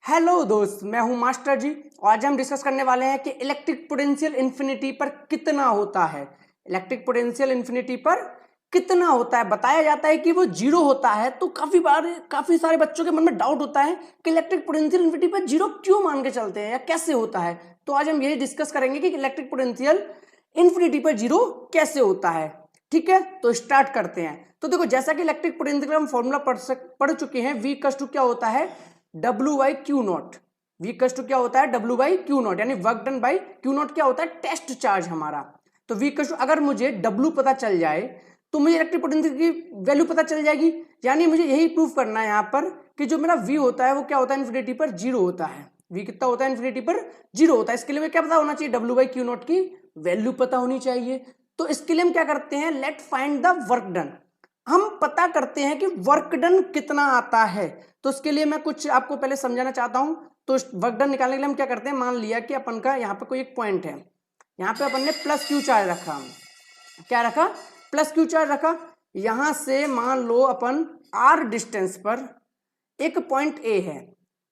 Hello दोस्त, मैं हूं मास्टर जी और आज हम डिस्कस करने वाले हैं कि इलेक्ट्रिक पोटेंशियल इन्फिनिटी पर कितना होता है। इलेक्ट्रिक पोटेंशियल इन्फिनिटी पर कितना होता है। बताया जाता है कि वो जीरो होता है, तो काफी सारे बच्चों के मन में डाउट होता है कि इलेक्ट्रिक पोटेंशियल इन्फिनिटी पर जीरो क्यों मान के चलते हैं या कैसे होता है। तो आज हम यही डिस्कस करेंगे कि इलेक्ट्रिक पोटेंशियल इन्फिनिटी पर जीरो कैसे होता है। ठीक है, तो स्टार्ट करते हैं। तो देखो, जैसा कि इलेक्ट्रिक पोटेंशियल हम फॉर्मूला पढ़ चुके हैं, V इक्वल्स टू क्या होता है, W by Q not. V equals to क्या होता है, W बाई क्यू नॉट, यानी work done by Q not क्या होता है, टेस्ट चार्ज हमारा। तो V इक्वल्स टू, अगर मुझे W पता चल जाए तो मुझे इलेक्ट्रिक पोटेंशियल की वैल्यू पता चल जाएगी। यानी मुझे यही प्रूव करना है यहाँ पर कि जो मेरा V होता है वो क्या होता है, इन्फिनिटी पर जीरो होता है। V कितना होता है, इन्फिनिटी पर जीरो होता है। इसके लिए मुझे क्या पता होना चाहिए, W बाई क्यू नॉट की वैल्यू पता होनी चाहिए। तो इसके लिए हम क्या करते हैं, let find the work done. हम पता करते हैं कि वर्क डन कितना आता है। तो इसके लिए मैं कुछ आपको पहले समझाना चाहता हूं। तो वर्क डन निकालने के लिए हम क्या करते हैं, मान लिया कि अपन का यहाँ पे कोई एक पॉइंट है, यहाँ पे अपन ने प्लस क्यू चार्ज रखा। क्या रखा, प्लस क्यू चार्ज रखा। यहां से मान लो अपन आर डिस्टेंस पर एक पॉइंट ए है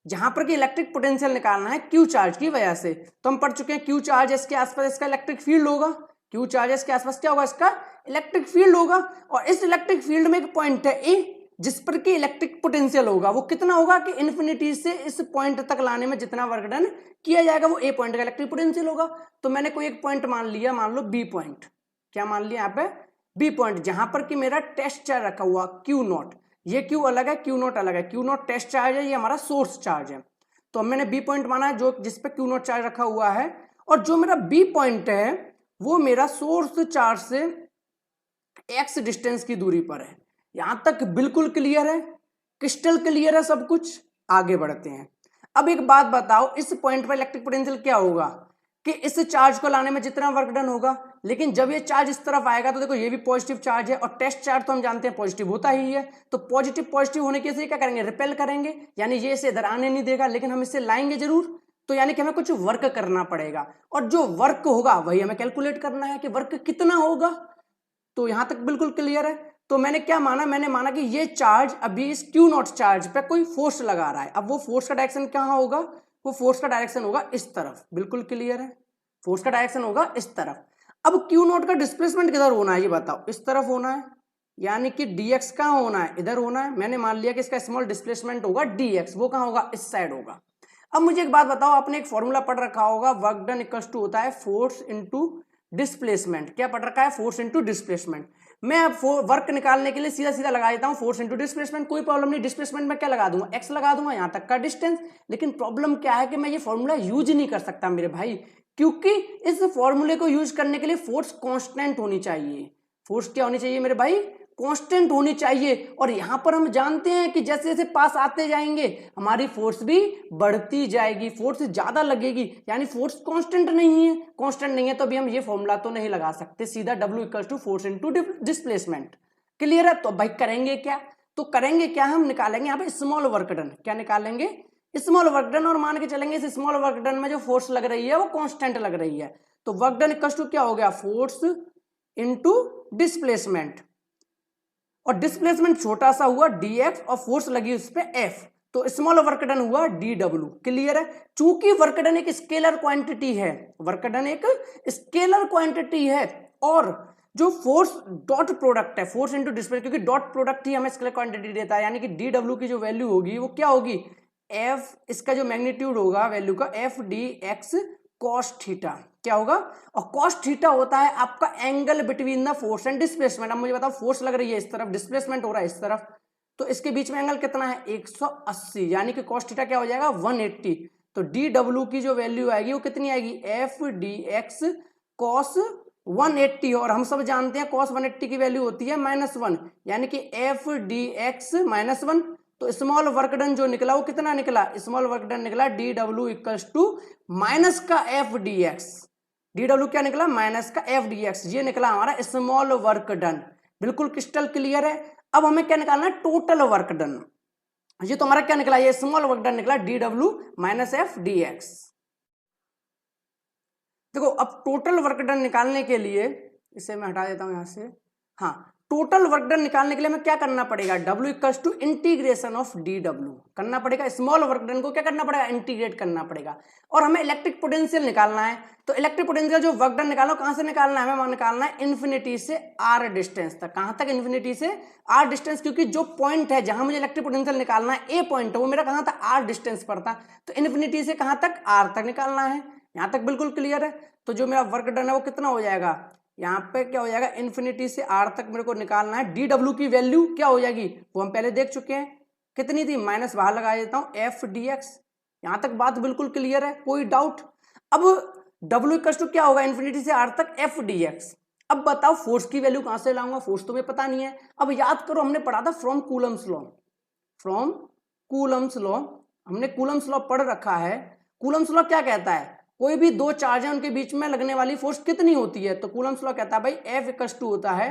जहां पर कि इलेक्ट्रिक पोटेंशियल निकालना है क्यू चार्ज की वजह से। तो हम पढ़ चुके हैं क्यू चार्जेस के आसपास इसका इलेक्ट्रिक फील्ड होगा। क्यू चार्जेस के आसपास क्या होगा, इसका इलेक्ट्रिक फील्ड होगा। और इस इलेक्ट्रिक फील्ड में एक पॉइंट है ए जिस पर कि इलेक्ट्रिक पोटेंशियल होगा। वो कितना होगा कि इन्फिनिटी से इस पॉइंट तक लाने में जितना वर्क डन किया जाएगा वो ए पॉइंट का इलेक्ट्रिक पोटेंशियल होगा। तो मैंने कोई एक पॉइंट मान लिया, मान लो बी पॉइंट। क्या मान लिया यहाँ पे, बी पॉइंट, जहां पर कि मेरा टेस्ट चार्ज रखा हुआ क्यू नॉट। ये क्यू अलग है, क्यू नॉट अलग है। क्यू नॉट टेस्ट चार्ज है, ये हमारा सोर्स चार्ज है। तो मैंने बी पॉइंट माना है जो जिस पे क्यू नॉट चार्ज रखा हुआ है। और जो मेरा बी पॉइंट है वो मेरा सोर्स चार्ज से एक्स डिस्टेंस की दूरी पर है। यहां तक बिल्कुल क्लियर है, क्रिस्टल क्लियर है सब कुछ। आगे बढ़ते हैं। अब एक बात बताओ, इस पॉइंट पर इलेक्ट्रिक पोटेंशियल क्या होगा कि इस चार्ज को लाने में जितना वर्क डन होगा। लेकिन जब ये चार्ज इस तरफ आएगा तो देखो ये भी पॉजिटिव चार्ज है और टेस्ट चार्ज तो हम जानते हैं पॉजिटिव होता ही है। तो पॉजिटिव पॉजिटिव होने के से क्या करेंगे, रिपेल करेंगे, यानी ये इसे इधर आने नहीं देगा, लेकिन हम इसे लाएंगे जरूर। तो यानी कि हमें कुछ वर्क करना पड़ेगा और जो वर्क होगा वही हमें कैलकुलेट करना है कि वर्क कितना होगा। तो यहां तक बिल्कुल क्लियर है। तो मैंने क्या माना, मैंने माना कि ये चार्ज अभी इस क्यू नॉट चार्ज पे कोई फोर्स लगा रहा है। अब वो फोर्स का डायरेक्शन कहां होगा, वो फोर्स का डायरेक्शन होगा इस तरफ। बिल्कुल क्लियर है, फोर्स का डायरेक्शन होगा इस तरफ। अब क्यू नॉट का डिस्प्लेसमेंट किधर होना है ये बताओ, इस तरफ होना है, यानी कि dx कहां होना है, इधर होना है। मैंने मान लिया कि इसका स्मॉल डिस्प्लेसमेंट होगा dx, वो कहां होगा, इस साइड होगा। अब मुझे एक बात बताओ, आपने एक फॉर्मूला पढ़ रखा होगा, वर्क डन इक्वल्स टू होता है फोर्स इनटू डिस्प्लेसमेंट। क्या पढ़ रखा है, फोर्स इनटू डिस्प्लेसमेंट। मैं अब वर्क निकालने के लिए सीधा सीधा लगा देता हूं फोर्स इनटू डिस्प्लेसमेंट, कोई प्रॉब्लम नहीं। डिस्प्लेसमेंट में क्या लगा दूंगा, एक्स लगा दूंगा, यहां तक का डिस्टेंस। लेकिन प्रॉब्लम क्या है कि मैं ये फॉर्मूला यूज नहीं कर सकता मेरे भाई, क्योंकि इस फॉर्मूले को यूज करने के लिए फोर्स कांस्टेंट होनी चाहिए। फोर्स क्या होनी चाहिए मेरे भाई, कांस्टेंट होनी चाहिए। और यहां पर हम जानते हैं कि जैसे जैसे पास आते जाएंगे हमारी फोर्स भी बढ़ती जाएगी, फोर्स ज्यादा लगेगी, यानी फोर्स कांस्टेंट नहीं है। कांस्टेंट नहीं है तो अभी हम ये फॉर्मूला तो नहीं लगा सकते सीधा, W equals to force into displacement. Clear है। तो भाई करेंगे क्या, तो करेंगे क्या, हम निकालेंगे यहाँ पे स्मॉल वर्क डन। क्या निकालेंगे, स्मॉल वर्क डन। और मान के चलेंगे इस स्मॉल वर्क डन में जो फोर्स लग रही है वो कांस्टेंट लग रही है। तो वर्क डन इक्वल्स टू क्या हो गया, फोर्स इनटू डिस्प्लेसमेंट। और डिस्प्लेसमेंट छोटा सा हुआ dx और फोर्स लगी उस पे f, तो स्मॉल वर्क डन हुआ dw। क्लियर है। चूंकि वर्क डन एक स्केलर क्वांटिटी है, वर्क डन एक स्केलर क्वांटिटी है, और जो फोर्स डॉट प्रोडक्ट है, फोर्स इनटू डिस्प्लेसमेंट, क्योंकि डॉट प्रोडक्ट ही हमें स्केलर क्वांटिटी देता है, यानी कि dw की जो वैल्यू होगी वो क्या होगी, f, इसका जो मैग्नीट्यूड होगा वैल्यू का, f dx कॉस थीटा। क्या होगा, और कॉस थीटा होता है आपका angle between the force and displacement. अब मुझे बताओ, फोर्स लग रही है इस तरफ, डिस्प्लेसमेंट हो रहा है इस तरफ, तो इसके बीच में एंगल कितना है, 180, यानी कि कॉस थीटा क्या हो जाएगा, 180। तो डी डब्ल्यू की जो वैल्यू आएगी वो कितनी आएगी, एफ डी एक्स कॉस 180। और हम सब जानते हैं कॉस 180 की वैल्यू होती है -1, यानी कि एफ डी एक्स -1। तो स्मॉल वर्क डन जो निकला वो कितना निकला, स्मॉल वर्क डन निकला डी डब्ल्यू इक्वल्स टू माइनस का एफ डी एक्स। डी डब्ल्यू क्या निकला, माइनस का एफ डी एक्स, ये निकला हमारा स्मॉल वर्क डन। बिल्कुल क्रिस्टल क्लियर है। अब हमें क्या निकालना है, टोटल वर्क डन। ये तो हमारा क्या निकला, ये स्मॉल वर्क डन निकला d W minus F d x. देखो अब टोटल वर्क डन निकालने के लिए, इसे मैं हटा देता हूं यहां से, हाँ, टोटल वर्क डन निकालने के लिए हमें क्या करना पड़ेगा, W equals to integration of DW करना पड़ेगा। स्मॉल वर्क डन को क्या करना पड़ेगा, इंटीग्रेट करना पड़ेगा। और हमें इलेक्ट्रिक पोटेंशियल निकालना है, तो इलेक्ट्रिक पोटेंशियल जो वर्क डन निकालो कहां से निकालना है, हमें निकालना है इन्फिनिटी से R डिस्टेंस तक। कहां तक, इन्फिनिटी से R डिस्टेंस, क्योंकि जो पॉइंट है जहां मुझे इलेक्ट्रिक पोटेंशियल निकालना है, ए पॉइंट वो मेरा कहां था, R डिस्टेंस पर था। तो इन्फिनिटी से कहां तक, R तक निकालना है। यहां तक बिल्कुल क्लियर है। तो जो मेरा वर्क डन है वो कितना हो जाएगा, यहाँ पे क्या हो जाएगा, इन्फिनिटी से R तक मेरे को निकालना है। DW की वैल्यू क्या हो जाएगी वो हम पहले देख चुके हैं, कितनी थी, माइनस बाहर लगा देता हूँ F dx। यहाँ तक बात बिल्कुल क्लियर है, कोई डाउट। अब W इक्वल टू क्या होगा, इन्फिनिटी से R तक F dx। अब बताओ फोर्स की वैल्यू कहां से लाऊंगा, फोर्स तुम्हें पता नहीं है। अब याद करो, हमने पढ़ा था from Coulomb's law, from Coulomb's law, हमने कूलम्स लॉ पढ़ रखा है। कूलम्स लॉ क्या कहता है, कोई भी दो चार्ज है उनके बीच में लगने वाली फोर्स कितनी होती है, तो कूलम्स लॉ कहता है भाई F इक्वल्स टू होता है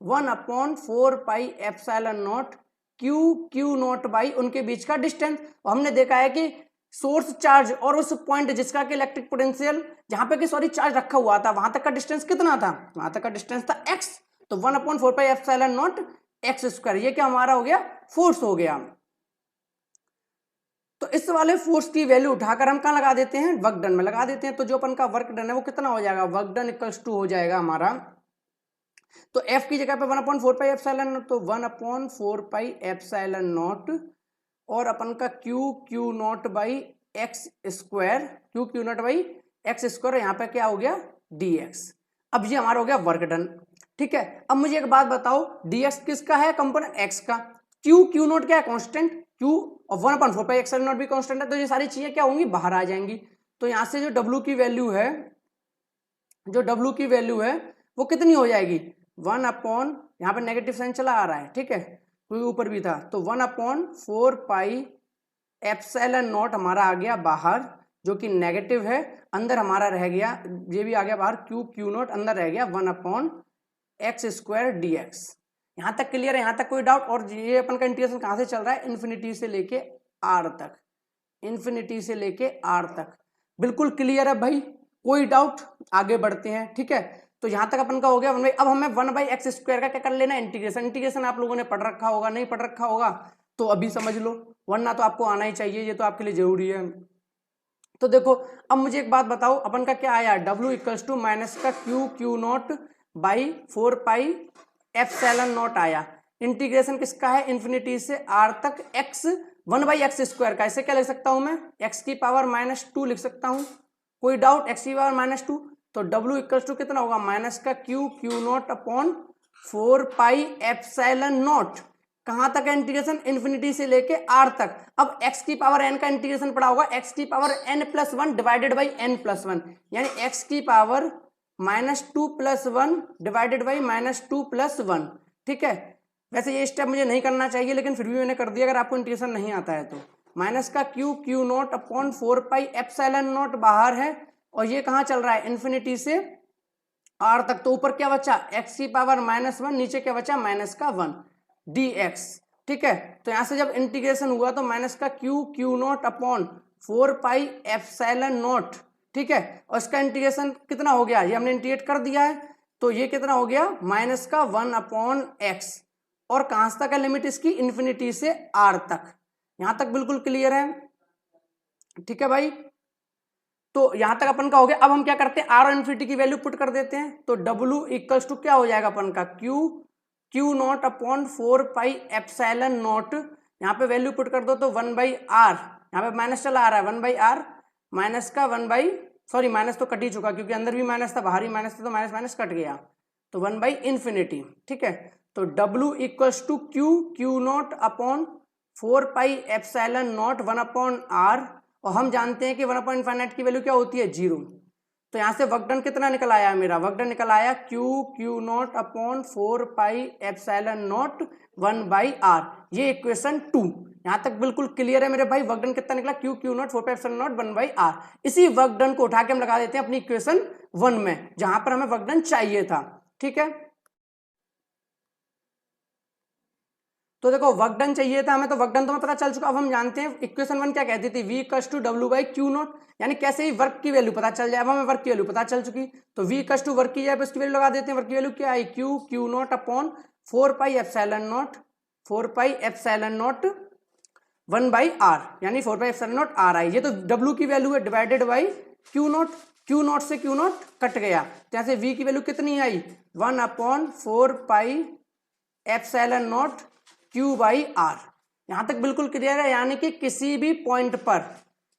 1/4 pi epsilon not Q not by उनके बीच का डिस्टेंस। और हमने देखा है कि सोर्स चार्ज और उस पॉइंट जिसका कि इलेक्ट्रिक पोटेंशियल जहां पे कि चार्ज रखा हुआ था वहां तक का डिस्टेंस कितना था, वहां तक का डिस्टेंस था x। तो 1/4 pi epsilon not x square, ये क्या हमारा हो गया, फोर्स हो गया। तो इस वाले फोर्स की वैल्यू उठाकर हम कहां लगा देते हैं, वर्क डन में लगा देते हैं। तो जो अपन का वर्क डन है वो कितना हो जाएगा, वर्क डन इक्वल्स टू हो जाएगा हमारा, तो F की जगह पे 1/4 पाई एप्सिलॉन नॉट, तो 1/4 पाई एप्सिलॉन नॉट और अपन का Q not by x square, Q not by x square, यहाँ पे क्या हो गया dx। अब ये हमारा हो गया वर्क डन, ठीक है। अब मुझे एक बात बताओ, dx किसका है, कंपोनेंट x का, Q नॉट क्या है, कांस्टेंट, Q और 1/4 पाई एप्सिलॉन नॉट भी कांस्टेंट है, तो ये सारी चीजें क्या होंगी, बाहर आ जाएंगी। तो यहाँ से जो W की वैल्यू है, जो W की वैल्यू है वो कितनी हो जाएगी, 1/, यहाँ पे नेगेटिव साइन चला आ रहा है, ठीक है, क्योंकि ऊपर भी था, तो 1/4 पाई एप्सिलॉन नॉट हमारा आ गया बाहर, जो कि नेगेटिव है, अंदर हमारा रह गया, ये भी आ गया बाहर, Q नॉट अंदर रह गया 1/x स्क्वायर dx। यहां तक क्लियर है, यहां तक कोई डाउट। और ये अपन का इंटीग्रेशन कहां से चल रहा है, इन्फिनिटी से लेके R तक, इन्फिनिटी से लेके R तक, बिल्कुल क्लियर है भाई, कोई डाउट, आगे बढ़ते हैं, ठीक है। तो यहां तक अपन का हो गया। अब हमें 1/x स्क्वायर का क्या कर लेना, इंटीग्रेशन। इंटीग्रेशन आप लोगों ने पढ़ रखा होगा, नहीं पढ़ रखा होगा तो अभी समझ लो, वरना तो आपको आना ही चाहिए, ये तो आपके लिए जरूरी है। तो देखो, अब मुझे एक बात बताओ, अपन का क्या आया, W इक्वल्स टू माइनस का Q not by 4 pi epsilon not आया। इंटीग्रेशन किसका है, इन्फिनिटी से R तक x 1/x स्क्वायर का, इसे क्या लिख सकता हूं मैं, x की पावर -2 लिख सकता हूं, कोई डाउट, x की पावर -2। तो W इक्वल्स टू कितना होगा, माइनस का Q not upon 4 pi epsilon not, कहां तक है इंटीग्रेशन, इन्फिनिटी से लेके R तक। अब x की पावर n का इंटीग्रेशन पड़ा होगा, x की power n+1 divided by n+1, यानी x की पावर -2 + 1 डिवाइडेड बाई -2 + 1, ठीक है। वैसे ये स्टेप मुझे नहीं करना चाहिए, लेकिन फिर भी मैंने कर दिया, अगर आपको इंटीग्रेशन नहीं आता है तो। माइनस का Q not upon 4 pi epsilon not बाहर है, और ये कहां चल रहा है, इन्फिनिटी से R तक। तो ऊपर क्या बचा, x की पावर -1, नीचे क्या बचा, -1 dx, ठीक है। तो यहां से जब इंटीग्रेशन हुआ तो माइनस का Q not upon 4 pi epsilon not, ठीक है, और इसका इंटीग्रेशन कितना हो गया, ये हमने इंटीग्रेट कर दिया है, तो ये कितना हो गया, -1/x। और कहां तक है लिमिट इसकी, इन्फिनिटी से R तक। यहां तक बिल्कुल क्लियर है, ठीक है भाई। तो यहां तक अपन का हो गया। अब हम क्या करते हैं, R और इन्फिनिटी की वैल्यू पुट कर देते हैं, तो W इक्वल्स टू क्या हो जाएगा अपन का, Q not upon 4 pi epsilon naught, यहाँ पे वैल्यू पुट कर दो तो 1/r, यहाँ पे माइनस चला आ रहा है, 1/r माइनस का माइनस तो कट ही चुका, क्योंकि अंदर भी माइनस था, बाहर ही माइनस था, तो माइनस माइनस कट गया, तो 1/∞, ठीक है। तो W equals to Q not upon 4 pi epsilon not 1/r, और हम जानते हैं कि 1/∞ की वैल्यू क्या होती है, 0। तो यहां से वर्क डन कितना निकल आया, मेरा वर्क डन निकल आया Q not upon 4 pi epsilon not 1/r, ये इक्वेशन 2। यहां तक बिल्कुल क्लियर है मेरे भाई, वर्क डन कितना निकला, Q not 4 pi epsilon not 1/r। इसी वर्क डन को उठा के हम लगा देते हैं अपनी इक्वेशन 1 में, जहां पर हमें वर्क डन चाहिए था, ठीक है। तो देखो वर्क डन चाहिए था हमें, तो वर्क डन तो हमें पता चल चुका। अब हम जानते हैं इक्वेशन 1 क्या कहती थी, V equals to W/Q not, यानी कैसे ही वर्क की वैल्यू पता चल जाए। अब हमें वर्क की वैल्यू पता चल चुकी, तो V इक्वल्स टू वर्क की जाए, उसकी वैल्यू लगा देते हैं। वर्क की वैल्यू क्या आई, Q not upon 4 pi epsilon not 1 by R, यानी 4 पाई एप्सिलॉन नॉट आर आई। ये तो W की वैल्यू है divided by Q not, Q not से Q नॉट कट गया, यहाँ से V की वैल्यू कितनी आई 1/4 pi epsilon not Q by R. यहां तक बिल्कुल क्लियर है, यानी कि किसी भी पॉइंट पर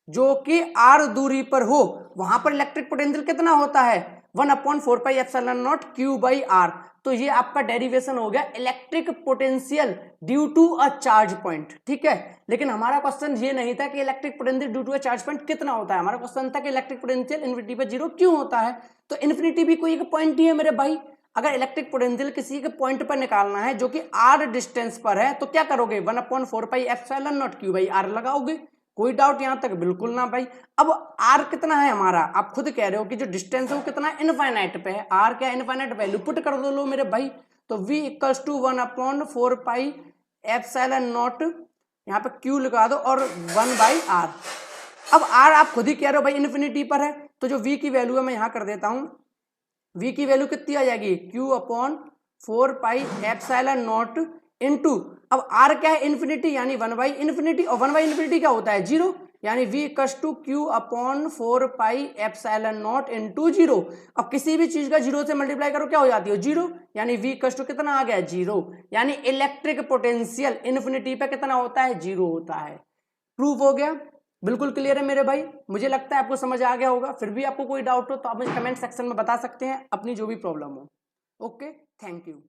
जो कि r दूरी पर हो वहां पर इलेक्ट्रिक पोटेंशियल कितना होता है 1/4 pi epsilon not Q by R. तो ये आपका डेरिवेशन हो गया electric potential due to a charge point, ठीक है। लेकिन हमारा क्वेश्चन ये नहीं था कि electric potential due to a charge point कितना होता है, हमारा क्वेश्चन था कि इलेक्ट्रिक पोटेंशियल इन्फिनिटी पे 0 क्यों होता है। तो इन्फिनिटी भी कोई एक पॉइंट ही है मेरे भाई। अगर इलेक्ट्रिक पोटेंशियल किसी के पॉइंट पर निकालना है जो कि r डिस्टेंस पर है, तो क्या करोगे 1/4 pi epsilon not Q by r लगाओगे। कोई डाउट यहां तक बिल्कुल ना भाई। अब r कितना है हमारा, आप खुद कह रहे हो कि जो डिस्टेंस है वो कितना है, इनफाइनाइट पे है। r क्या इनफाइनाइट वैल्यू पुट कर दो लो मेरे भाई। तो v equals to 1/4 pi epsilon naught, यहाँ पे q लगा दो और 1 बाई आर। अब r आप खुद ही कह रहे हो भाई इन्फिनिटी पर है, तो जो v की वैल्यू है मैं यहां कर देता हूं। v की वैल्यू कितनी आ जाएगी Q/4 pi epsilon naught into, अब r क्या है इन्फिनिटी, यानी 1 बाई इन्फिनिटी, और 1 बाई इन्फिनिटी क्या होता है 0, यानी v equals to Q/4 pi epsilon naught into 0। अब किसी भी चीज का 0 से मल्टीप्लाई करो क्या हो जाती है 0, यानी v इक्वल्स टू कितना आ गया 0, यानी इलेक्ट्रिक पोटेंशियल इन्फिनिटी पे कितना होता है 0 होता है। प्रूफ हो गया, बिल्कुल क्लियर है मेरे भाई। मुझे लगता है आपको समझ आ गया होगा। फिर भी आपको कोई डाउट हो तो आप मुझे कमेंट सेक्शन में बता सकते हैं अपनी जो भी प्रॉब्लम हो। Okay, thank you.